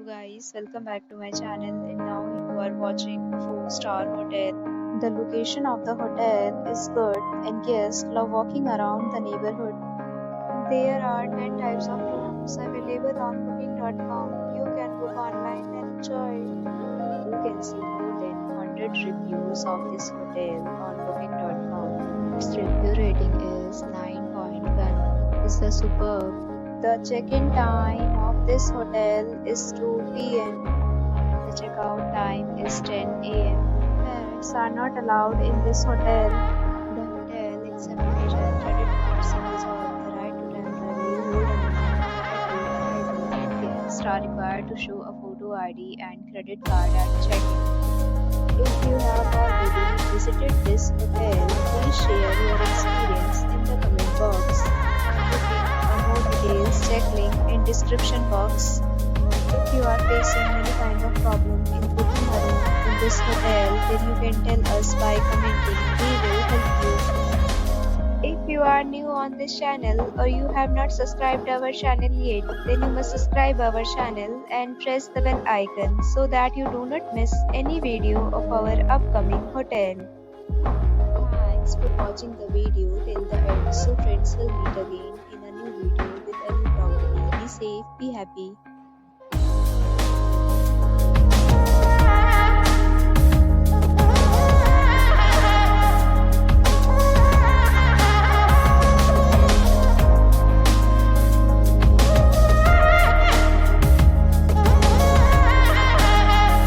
guys, welcome back to my channel, and now you are watching a 4-star hotel. The location of the hotel is good and guests love walking around the neighborhood. There are 10 types of rooms available on booking.com. You can book online and enjoy. You can see more than 100 reviews of this hotel on booking.com. Its review rating is 9.1. It's the superb. The check-in time of this hotel is 2 p.m. The checkout time is 10 a.m. Pets are not allowed in this hotel. The hotel accepts major credit cards and reserves the right to temporarily hold an amount at a time. Guests are required to show a photo ID and credit card at check-in. If you have already visited this hotel, please share your experience in the comment box. Details, check link in description box. If you are facing any kind of problem in booking a room in this hotel, then you can tell us by commenting. We will help you. If you are new on this channel or you have not subscribed our channel yet, then you must subscribe our channel and press the bell icon so that you do not miss any video of our upcoming hotel. Thanks for watching the video till the end. So friends, will meet again in a new video with a new property. Be safe, be happy.